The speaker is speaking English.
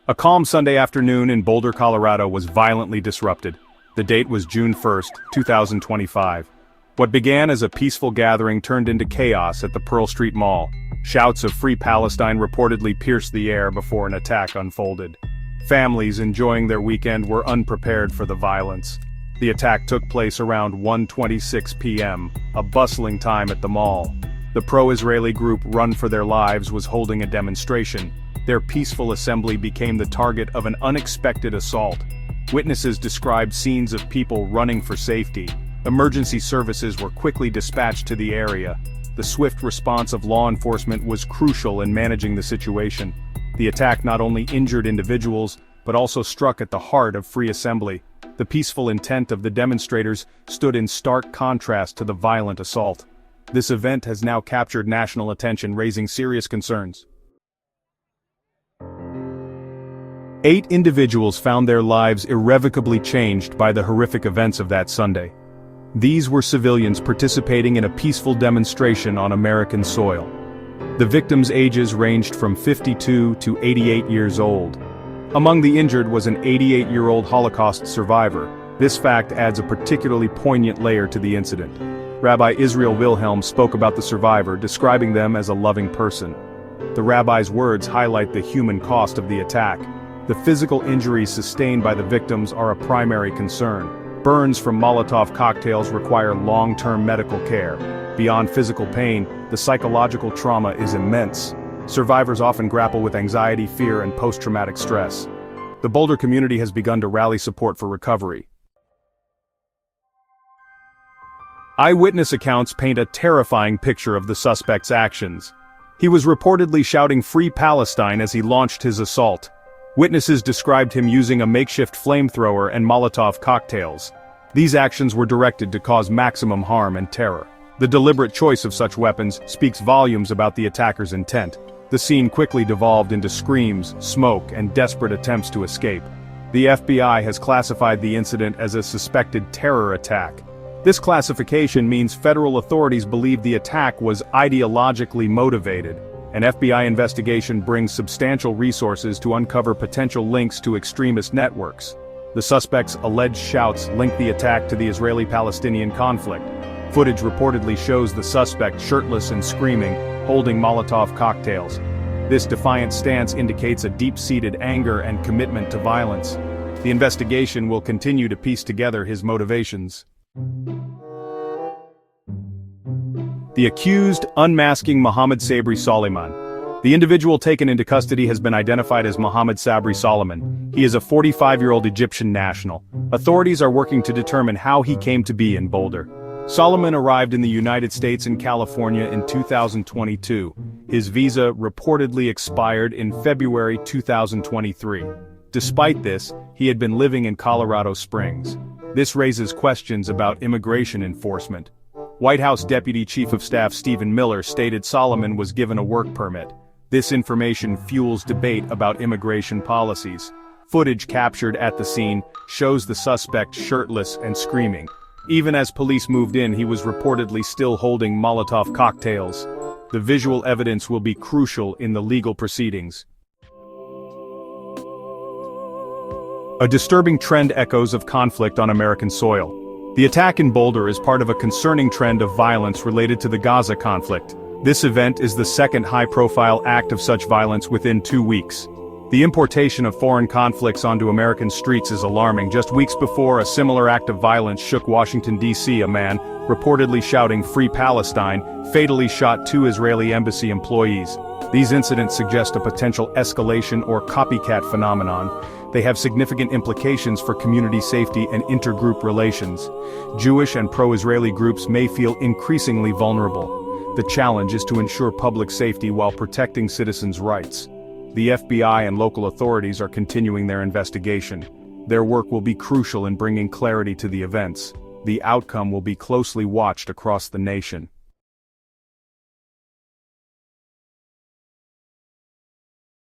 A calm Sunday afternoon in Boulder, Colorado was violently disrupted. The date was June 1, 2025. What began as a peaceful gathering turned into chaos at the Pearl Street Mall. Shouts of Free Palestine reportedly pierced the air before an attack unfolded. Families enjoying their weekend were unprepared for the violence. The attack took place around 1:26 p.m., a bustling time at the mall. The pro-Israeli group Run for Their Lives was holding a demonstration. Their peaceful assembly became the target of an unexpected assault. Witnesses described scenes of people running for safety. Emergency services were quickly dispatched to the area. The swift response of law enforcement was crucial in managing the situation. The attack not only injured individuals, but also struck at the heart of free assembly. The peaceful intent of the demonstrators stood in stark contrast to the violent assault. This event has now captured national attention, raising serious concerns. 8 individuals found their lives irrevocably changed by the horrific events of that Sunday. These were civilians participating in a peaceful demonstration on American soil. The victims' ages ranged from 52 to 88 years old. Among the injured was an 88-year-old Holocaust survivor. This fact adds a particularly poignant layer to the incident. Rabbi Israel Wilhelm spoke about the survivor, describing them as a loving person. The rabbi's words highlight the human cost of the attack. The physical injuries sustained by the victims are a primary concern. Burns from Molotov cocktails require long-term medical care. Beyond physical pain, the psychological trauma is immense. Survivors often grapple with anxiety, fear, and post-traumatic stress. The Boulder community has begun to rally support for recovery. Eyewitness accounts paint a terrifying picture of the suspect's actions. He was reportedly shouting "Free Palestine" as he launched his assault. Witnesses described him using a makeshift flamethrower and Molotov cocktails. These actions were directed to cause maximum harm and terror. The deliberate choice of such weapons speaks volumes about the attacker's intent. The scene quickly devolved into screams, smoke, and desperate attempts to escape. The FBI has classified the incident as a suspected terror attack. This classification means federal authorities believe the attack was ideologically motivated. An FBI investigation brings substantial resources to uncover potential links to extremist networks. The suspect's alleged shouts link the attack to the Israeli-Palestinian conflict. Footage reportedly shows the suspect shirtless and screaming, holding Molotov cocktails. This defiant stance indicates a deep-seated anger and commitment to violence. The investigation will continue to piece together his motivations. The accused unmasking Mohammed Sabri Soliman. The individual taken into custody has been identified as Mohammed Sabri Soliman. He is a 45-year-old Egyptian national. Authorities are working to determine how he came to be in Boulder. Soliman arrived in the United States and California in 2022. His visa reportedly expired in February 2023. Despite this, he had been living in Colorado Springs. This raises questions about immigration enforcement. White House Deputy Chief of Staff Stephen Miller stated Soliman was given a work permit. This information fuels debate about immigration policies. Footage captured at the scene shows the suspect shirtless and screaming. Even as police moved in, he was reportedly still holding Molotov cocktails. The visual evidence will be crucial in the legal proceedings. A disturbing trend echoes of conflict on American soil. The attack in Boulder is part of a concerning trend of violence related to the Gaza conflict. This event is the second high-profile act of such violence within 2 weeks. The importation of foreign conflicts onto American streets is alarming. Just weeks before, a similar act of violence shook Washington, D.C. A man, reportedly shouting "Free Palestine," fatally shot 2 Israeli embassy employees. These incidents suggest a potential escalation or copycat phenomenon. They have significant implications for community safety and intergroup relations. Jewish and pro-Israeli groups may feel increasingly vulnerable. The challenge is to ensure public safety while protecting citizens' rights. The FBI and local authorities are continuing their investigation. Their work will be crucial in bringing clarity to the events. The outcome will be closely watched across the nation.